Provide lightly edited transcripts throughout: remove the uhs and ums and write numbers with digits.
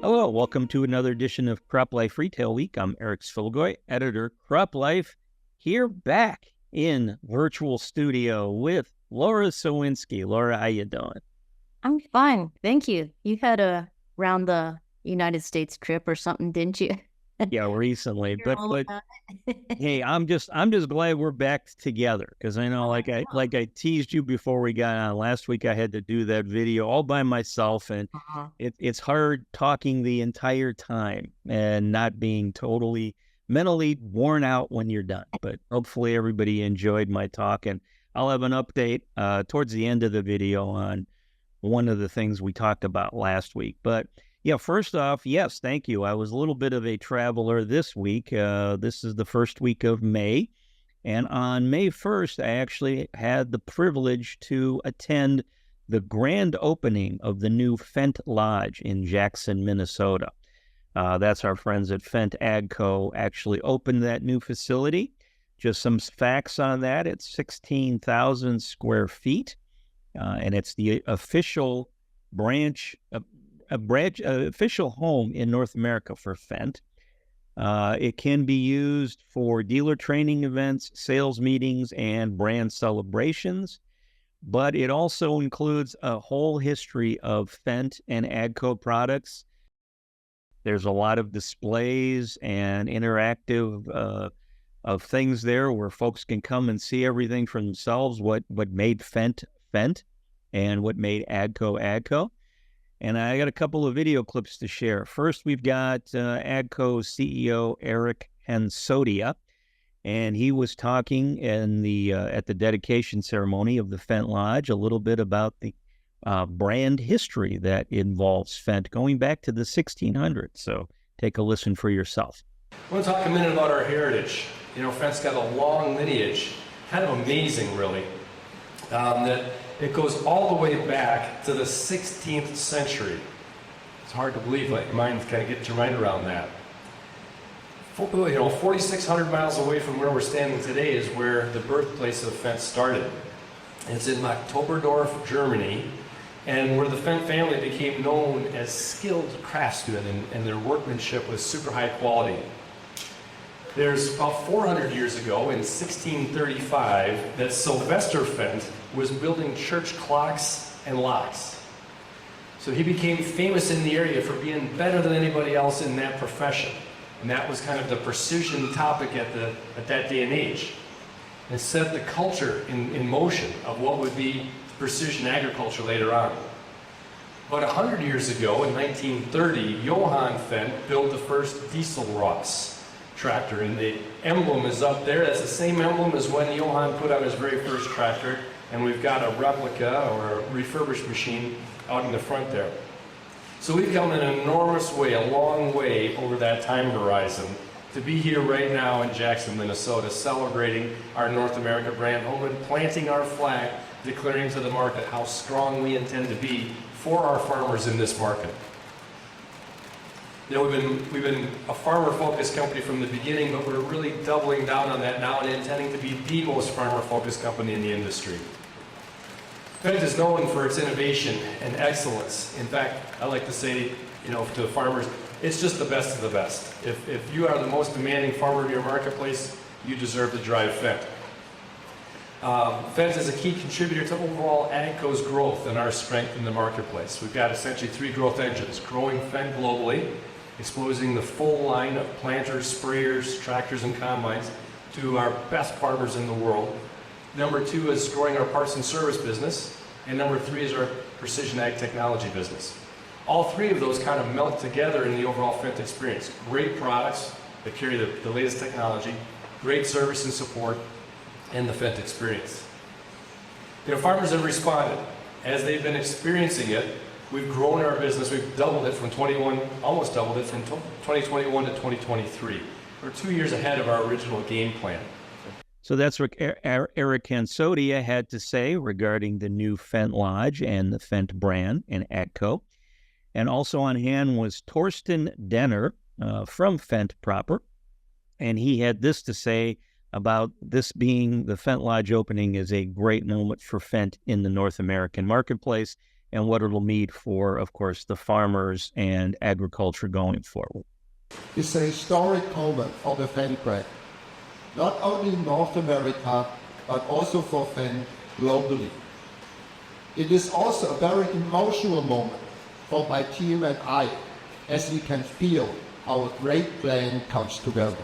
Hello, welcome to another edition of Crop Life Retail Week. I'm Eric Sfiligoj, editor, Crop Life, here back in virtual studio with Lara Sowinski. Lara, how you doing? I'm fine, thank you. You had a round the United States trip or something, didn't you? Yeah, recently, You're but all but about hey, I'm just glad we're back together because I know, like I teased you before we got on last week, I had to do that video all by myself, and Uh-huh. it's hard talking the entire time and not being totally mentally worn out when you're done. But hopefully everybody enjoyed my talk, and I'll have an update towards the end of the video on one of the things we talked about last week. But yeah, first off, yes, thank you. I was a little bit of a traveler this week. This is the first week of May. And on May 1st, I actually had the privilege to attend the grand opening of the new Fendt Lodge in Jackson, Minnesota. That's our friends at Fendt AGCO actually opened that new facility. Just some facts on that. It's 16,000 square feet, and it's the official branch, official home in North America for Fendt. It can be used for dealer training events, sales meetings, and brand celebrations, but it also includes a whole history of Fendt and AGCO products. There's a lot of displays and interactive of things there where folks can come and see everything for themselves, what made Fendt Fendt and what made AGCO AGCO. And I got a couple of video clips to share. First, we've got AGCO CEO Eric Hansotia, and he was talking in the at the dedication ceremony of the Fendt Lodge a little bit about the brand history that involves Fendt going back to the 1600s. So take a listen for yourself. I want to talk a minute about our heritage. You know, Fendt's got a long lineage, kind of amazing, really. That it goes all the way back to the 16th century. It's hard to believe, like your mind kind of gets your mind around that. 4,600 miles away from where we're standing today is where the birthplace of Fendt started. It's in Oktoberdorf, Germany, and where the Fendt family became known as skilled craftsmen, and their workmanship was super high quality. There's about 400 years ago, in 1635, that Sylvester Fendt was building church clocks and locks. So he became famous in the area for being better than anybody else in that profession. And that was kind of the precision topic at that day and age. And set the culture in motion of what would be precision agriculture later on. About 100 years ago, in 1930, Johann Fendt built the first diesel Ross tractor, and the emblem is up there. That's the same emblem as when Johann put out his very first tractor, and we've got a replica or a refurbished machine out in the front there. So we've come an enormous way, a long way over that time horizon to be here right now in Jackson, Minnesota, celebrating our North America brand home and planting our flag, declaring to the market how strong we intend to be for our farmers in this market. You know, we've been a farmer-focused company from the beginning, but we're really doubling down on that now and intending to be the most farmer-focused company in the industry. Fendt is known for its innovation and excellence. In fact, I like to say, to farmers, it's just the best of the best. If you are the most demanding farmer in your marketplace, you deserve to drive Fendt. Fendt is a key contributor to overall AGCO's growth and our strength in the marketplace. We've got essentially three growth engines: growing Fendt globally, exposing the full line of planters, sprayers, tractors, and combines to our best farmers in the world. Number two is growing our parts and service business. And number three is our precision ag technology business. All three of those kind of melt together in the overall Fendt experience. Great products that carry the latest technology, great service and support, and the Fendt experience. Farmers have responded. As they've been experiencing it, we've grown our business. We've doubled it from almost doubled it from 2021 to 2023. We're 2 years ahead of our original game plan. So that's what Eric Hansotia had to say regarding the new Fendt Lodge and the Fendt brand and AGCO. And also on hand was Torsten Denner from Fendt proper. And he had this to say about this being the Fendt Lodge opening is a great moment for Fendt in the North American marketplace. and what it'll mean for, of course, the farmers and agriculture going forward. It's a historic moment for the Fendt brand, not only in North America, but also for Fendt globally. It is also a very emotional moment for my team and I, as we can feel our great plan comes together.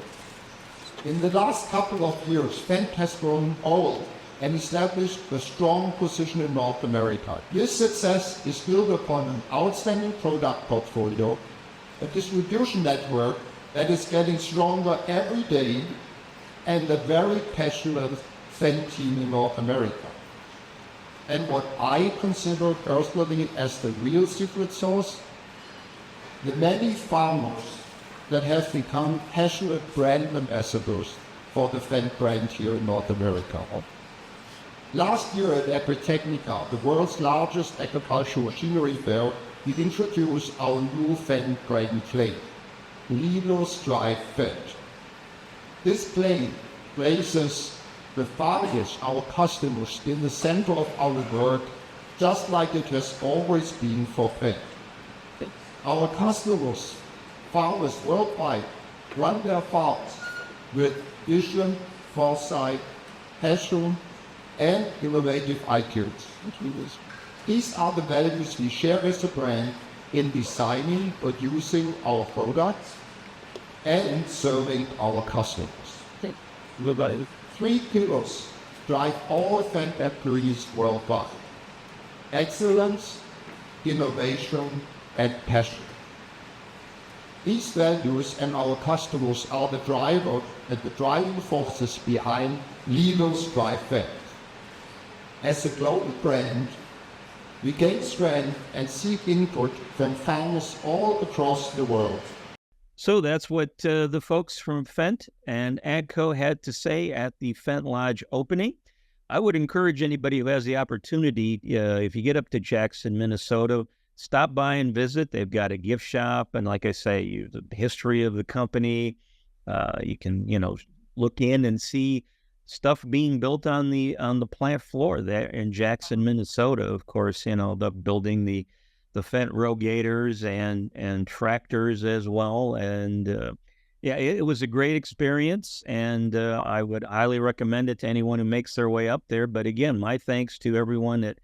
In the last couple of years, Fendt has grown old and established a strong position in North America. This success is built upon an outstanding product portfolio, a distribution network that is getting stronger every day, and a very passionate Fendt team in North America. And what I consider personally as the real secret sauce, the many farmers that have become passionate brand ambassadors for the Fendt brand here in North America. Last year at Agritechnica, the world's largest agricultural machinery fair, we introduced our new Fendt brand claim, Leaders Drive Fendt. This claim places the farmers, our customers, in the center of our work, just like it has always been for Fendt. Our customers, farmers worldwide, run their farms with vision, foresight, passion, and innovative ideas. These are the values we share as a brand in designing, producing our products, and serving our customers. The 3 pillars drive all Fendt employees worldwide: excellence, innovation, and passion. These values and our customers are the driver and the driving forces behind Leaders Drive Fendt. As a global brand, we gain strength and seek input from farmers all across the world. So that's what the folks from Fendt and AGCO had to say at the Fendt Lodge opening. I would encourage anybody who has the opportunity, if you get up to Jackson, Minnesota, stop by and visit. They've got a gift shop, and like I say, the history of the company. You can, look in and see stuff being built on the plant floor there in Jackson, Minnesota. Of course, the building the Fendt rogators and tractors as well. And it was a great experience, and I would highly recommend it to anyone who makes their way up there. But again, my thanks to everyone at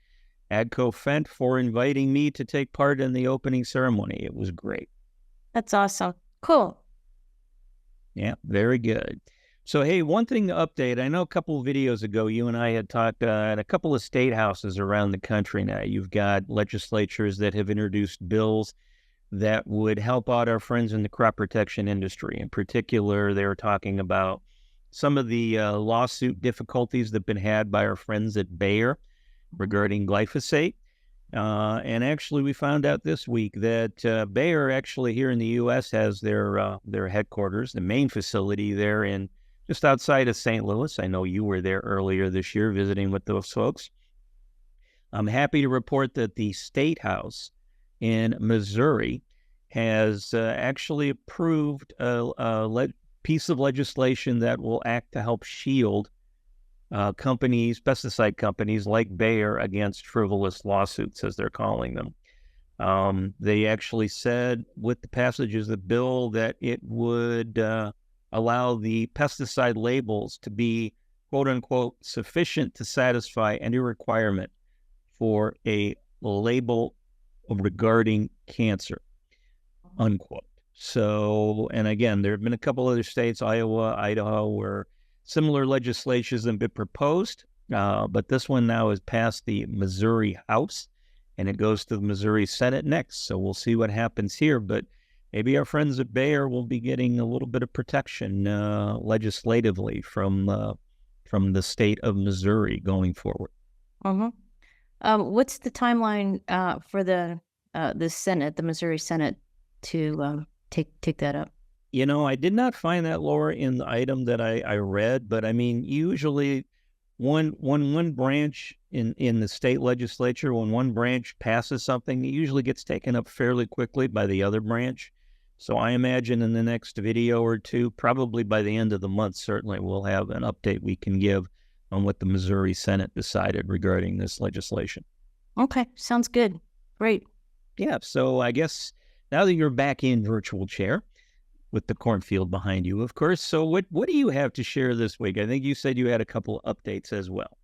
AGCO Fendt for inviting me to take part in the opening ceremony. It was great. That's awesome. Cool. Yeah, very good. So, hey, one thing to update. I know a couple of videos ago, you and I had talked at a couple of state houses around the country now. You've got legislatures that have introduced bills that would help out our friends in the crop protection industry. In particular, they were talking about some of the lawsuit difficulties that have been had by our friends at Bayer regarding glyphosate. And actually, we found out this week that Bayer actually here in the U.S. has their headquarters, the main facility there in just outside of St. Louis. I know you were there earlier this year visiting with those folks. I'm happy to report that the State House in Missouri has actually approved a piece of legislation that will act to help shield pesticide companies like Bayer against frivolous lawsuits, as they're calling them. They actually said with the passages of the bill that it would allow the pesticide labels to be, quote unquote, sufficient to satisfy any requirement for a label regarding cancer, unquote. So, and again, there have been a couple other states, Iowa, Idaho, where similar legislations have been proposed, but this one now has passed the Missouri House, and it goes to the Missouri Senate next. So we'll see what happens here, but maybe our friends at Bayer will be getting a little bit of protection legislatively from the state of Missouri going forward. What's the timeline for the Senate, the Missouri Senate, to take that up? I did not find that, Laura, in the item that I read, but I mean, usually when one branch in the state legislature, when one branch passes something, it usually gets taken up fairly quickly by the other branch. So I imagine in the next video or two, probably by the end of the month, certainly we'll have an update we can give on what the Missouri Senate decided regarding this legislation. Okay, sounds good. Great. Yeah. So I guess now that you're back in virtual chair with the cornfield behind you, of course. So what do you have to share this week? I think you said you had a couple of updates as well.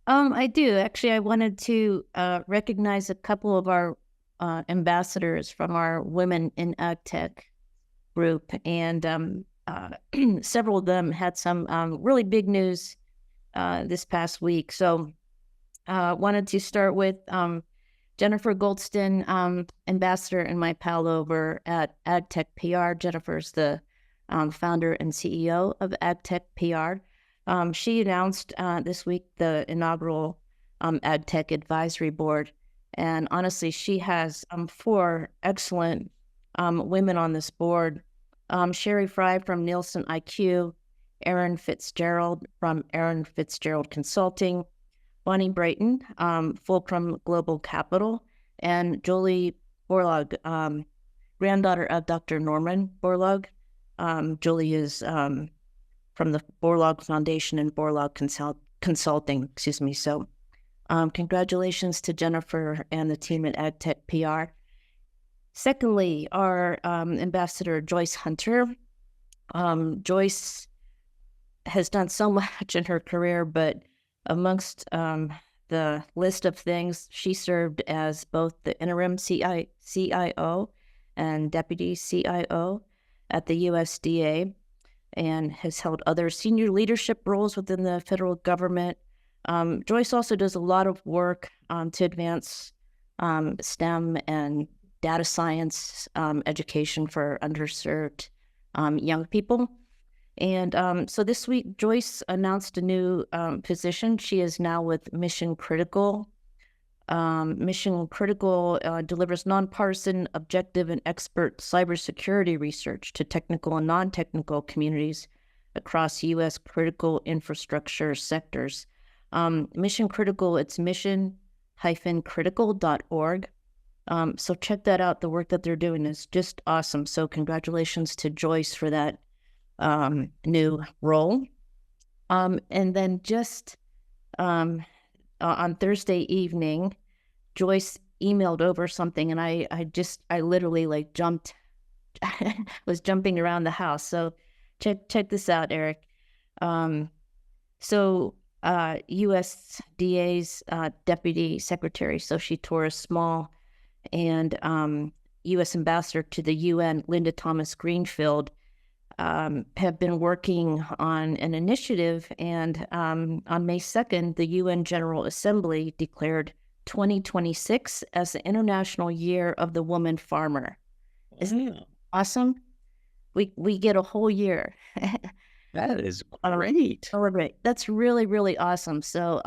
I do. Actually, I wanted to recognize a couple of our ambassadors from our Women in Ag Tech group, and several of them had some really big news this past week. So wanted to start with Jennifer Goldston, ambassador and my pal over at AgTech PR. Jennifer's the founder and CEO of AgTech PR. She announced this week the inaugural AgTech Advisory Board. And honestly, she has 4 excellent women on this board. Sherry Fry from Nielsen IQ, Erin Fitzgerald from Erin Fitzgerald Consulting, Bonnie Brayton, Fulcrum Global Capital, and Jolie Borlaug, granddaughter of Dr. Norman Borlaug. Julie is from the Borlaug Foundation and Borlaug Consulting, So congratulations to Jennifer and the team at AgTech PR. Secondly, our ambassador, Joyce Hunter. Joyce has done so much in her career, but amongst the list of things, she served as both the interim CIO and deputy CIO at the USDA, and has held other senior leadership roles within the federal government. Joyce also does a lot of work to advance STEM and data science education for underserved young people. And so this week, Joyce announced a new position. She is now with Mission Critical. Mission Critical delivers nonpartisan, objective, and expert cybersecurity research to technical and non-technical communities across U.S. critical infrastructure sectors. Mission Critical, it's mission-critical.org. So check that out. The work that they're doing is just awesome. So congratulations to Joyce for that new role. And then just on Thursday evening, Joyce emailed over something, and I literally like jumped, was jumping around the house. So check this out, Eric. So USDA's Deputy Secretary Soshi Torres Small and U.S. Ambassador to the UN, Linda Thomas Greenfield, have been working on an initiative, and on May 2nd, the UN General Assembly declared 2026 as the International Year of the Woman Farmer. Isn't it awesome? We get a whole year. That is great. Celebrate. That's really, really awesome. So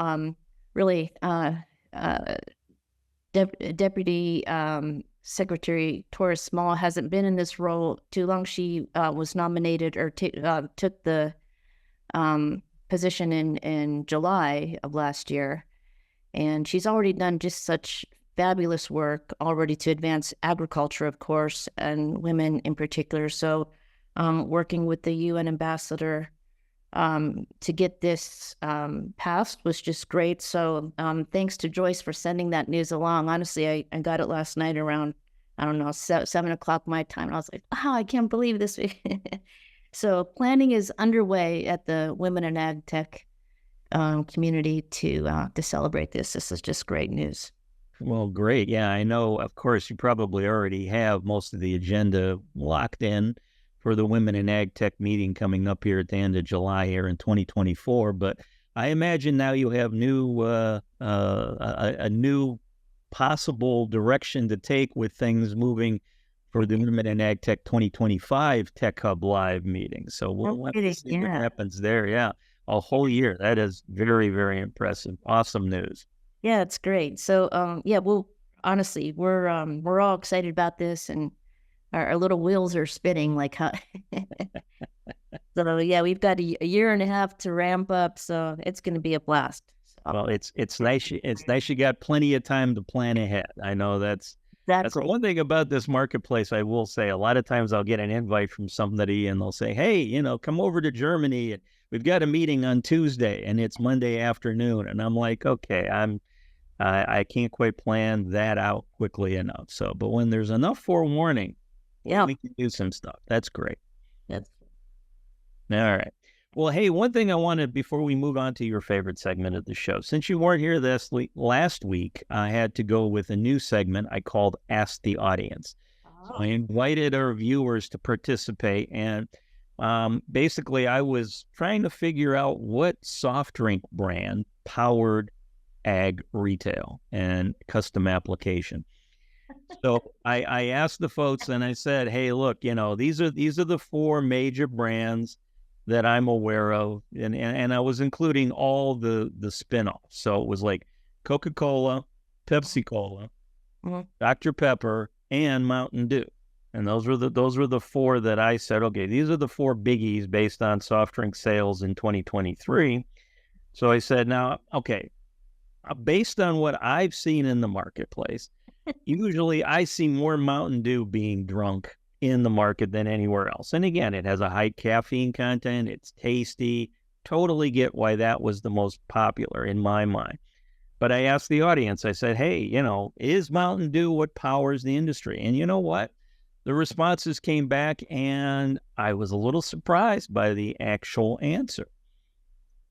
really Deputy Secretary Torres Small hasn't been in this role too long. She was nominated or took the position in July of last year. And she's already done just such fabulous work already to advance agriculture, of course, and women in particular. So working with the UN ambassador to get this passed was just great. So thanks to Joyce for sending that news along. Honestly, I got it last night around, I don't know, 7 o'clock my time. And I was like, wow, I can't believe this. So planning is underway at the Women in Ag Tech community to celebrate this. This is just great news. Well, great. Yeah, I know, of course, you probably already have most of the agenda locked in for the Women in Ag Tech meeting coming up here at the end of July here in 2024. But I imagine now you have a new possible direction to take with things moving for the Women in Ag Tech 2025 Tech Hub Live meeting. So we'll have to see what happens there. Yeah, a whole year. That is very, very impressive. Awesome news. Yeah, it's great. So yeah, honestly, we're all excited about this, and our little wheels are spinning like how. So yeah, we've got a year and a half to ramp up, so it's going to be a blast. So, well, it's nice. It's nice you got plenty of time to plan ahead. I know that's the one thing about this marketplace. I will say, a lot of times I'll get an invite from somebody, and they'll say, "Hey, come over to Germany, and we've got a meeting on Tuesday, and it's Monday afternoon," and I'm like, "Okay, I can't quite plan that out quickly enough. So, but when there's enough forewarning, Yeah. we can do some stuff. That's great. That's All right. Well, hey, one thing I wanted before we move on to your favorite segment of the show, since you weren't here last week, I had to go with a new segment I called Ask the Audience. So I invited our viewers to participate, and basically I was trying to figure out what soft drink brand powered ag retail and custom application. So I asked the folks and I said, hey, look, these are the four major brands that I'm aware of. And I was including all the spinoffs. So it was like Coca-Cola, Pepsi-Cola, Dr. Pepper, and Mountain Dew. And those were the four that I said, okay, these are the four biggies based on soft drink sales in 2023. So I said, now, okay, based on what I've seen in the marketplace, usually I see more Mountain Dew being drunk in the market than anywhere else. And again, it has a high caffeine content. It's tasty. Totally get why that was the most popular in my mind. But I asked the audience, I said, hey, is Mountain Dew what powers the industry? And you know what? The responses came back and I was a little surprised by the actual answer.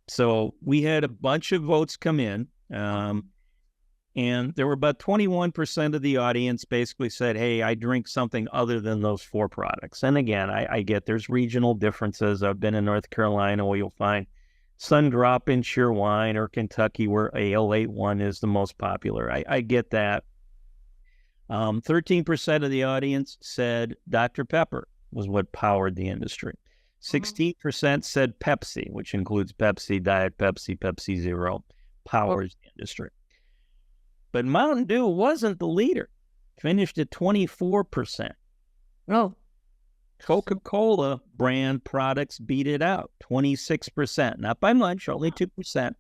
So we had a bunch of votes come in. And there were about 21% of the audience basically said, hey, I drink something other than those four products. And again, I get there's regional differences. I've been in North Carolina where you'll find Sundrop in Cheerwine, or Kentucky where Ale 81 is the most popular. I get that. 13% of the audience said Dr. Pepper was what powered the industry. 16% said Pepsi, which includes Pepsi, Diet Pepsi, Pepsi Zero, powers the industry. But Mountain Dew wasn't the leader. Finished at 24%. Oh. Coca-Cola brand products beat it out, 26%. Not by much, only 2%.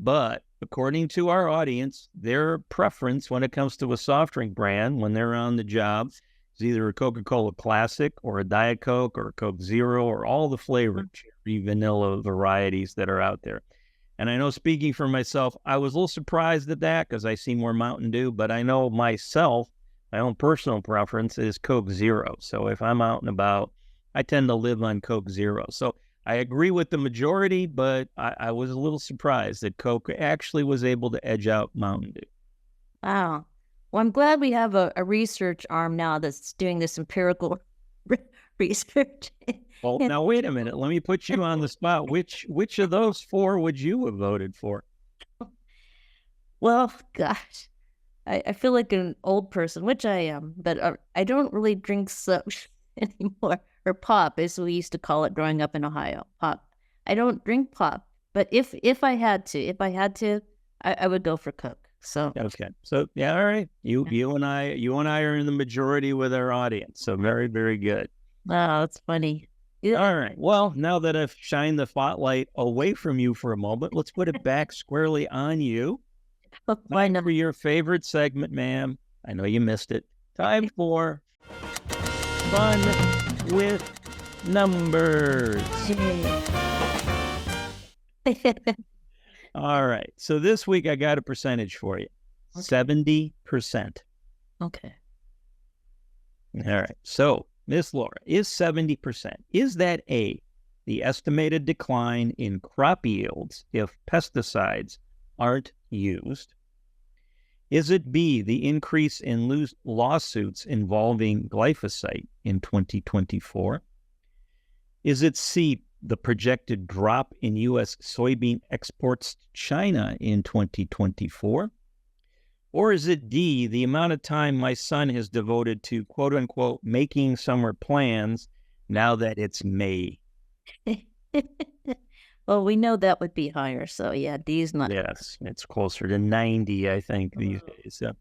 But according to our audience, their preference when it comes to a soft drink brand, when they're on the job, is either a Coca-Cola Classic or a Diet Coke or a Coke Zero or all the flavored cherry vanilla varieties that are out there. And I know, speaking for myself, I was a little surprised at that because I see more Mountain Dew, but I know myself, my own personal preference is Coke Zero. So if I'm out and about, I tend to live on Coke Zero. So I agree with the majority, but I was a little surprised that Coke actually was able to edge out Mountain Dew. Wow. Well, I'm glad we have a research arm now that's doing this empirical research. Well, now wait a minute. Let me put you on the spot. Which of those four would you have voted for? Well, gosh, I feel like an old person, which I am, but I don't really drink soda anymore, or pop, as we used to call it growing up in Ohio. Pop. I don't drink pop, but if I had to, I would go for Coke. So okay, so yeah, all right. You and I are in the majority with our audience. So very, very good. Oh, that's funny. Yeah. All right. Well, now that I've shined the spotlight away from you for a moment, let's put it back squarely on you. Time for your favorite segment, ma'am. I know you missed it. Time for Fun with Numbers. All right. So this week I got a percentage for you. Okay. 70%. Okay. All right. So, Miss Laura, is 70%, is that A, the estimated decline in crop yields if pesticides aren't used? Is it B, the increase in lawsuits involving glyphosate in 2024? Is it C, the projected drop in U.S. soybean exports to China in 2024? Or is it D, the amount of time my son has devoted to, quote unquote, making summer plans now that it's May? Well, we know that would be higher. So yeah, D's not. Yes, it's closer to 90, I think, these days. So,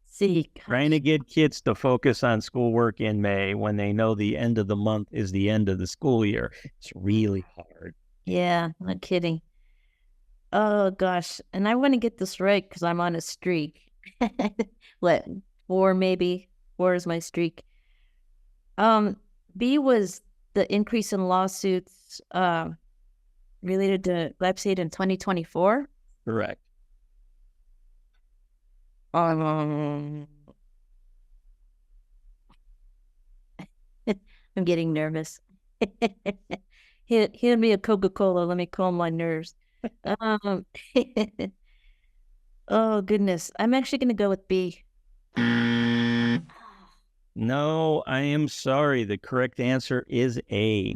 see, trying to get kids to focus on schoolwork in May when they know the end of the month is the end of the school year. It's really hard. Yeah, not kidding. Oh gosh, and I want to get this right because I'm on a streak. What, 4 maybe? 4 is my streak. B was the increase in lawsuits related to glyphosate in 2024. Correct. Um, I'm getting nervous. Hand me a Coca-Cola. Let me calm my nerves. Um, oh goodness. I'm actually going to go with B. No, I am sorry. The correct answer is A.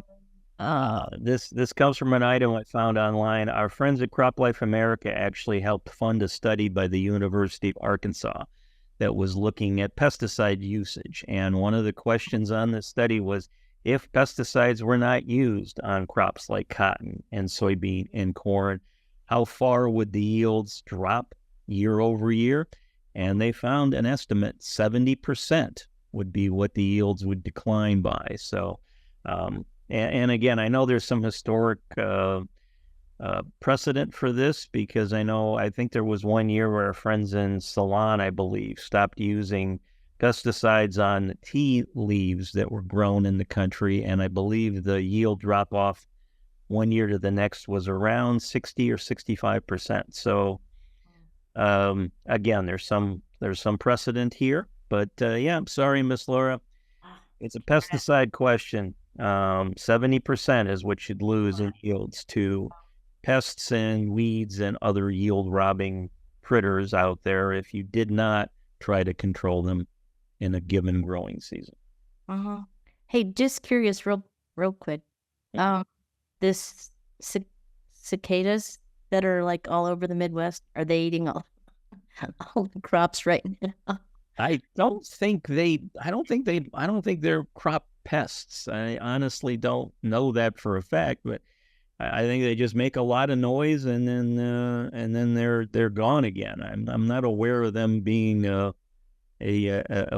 This comes from an item I found online. Our friends at CropLife America actually helped fund a study by the University of Arkansas that was looking at pesticide usage. And one of the questions on this study was, if pesticides were not used on crops like cotton and soybean and corn, how far would the yields drop year over year? And they found an estimate 70% would be what the yields would decline by. So, and again, I know there's some historic precedent for this, because I think there was one year where our friends in Ceylon, I believe, stopped using pesticides on tea leaves that were grown in the country, and I believe the yield drop off one year to the next was around 60 or 65%. So again, there's some precedent here, but yeah, I'm sorry, Miss Laura. It's a pesticide question. 70% is what you'd lose in yields to pests and weeds and other yield robbing critters out there if you did not try to control them in a given growing season. Hey, just curious, real quick. This cicadas that are like all over the Midwest, are they eating all the crops right now? I don't think they're crop pests. I honestly don't know that for a fact, but I think they just make a lot of noise and then they're gone again. I'm not aware of them being a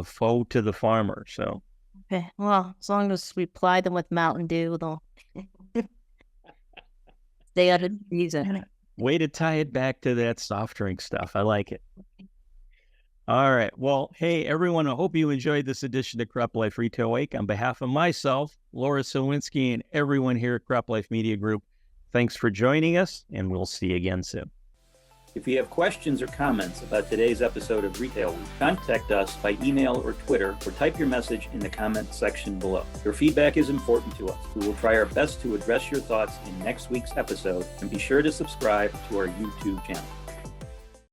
foe to the farmer. So Okay, well, as long as we ply them with Mountain Dew, they'll stay out of the season. Way to tie it back to that soft drink stuff. I like it. All right. Well, hey, everyone, I hope you enjoyed this edition of Crop Life Retail Week. On behalf of myself, Lara Sowinski, and everyone here at Crop Life Media Group, thanks for joining us, and we'll see you again soon. If you have questions or comments about today's episode of Retail Week, contact us by email or Twitter, or type your message in the comment section below. Your feedback is important to us. We will try our best to address your thoughts in next week's episode, and be sure to subscribe to our YouTube channel.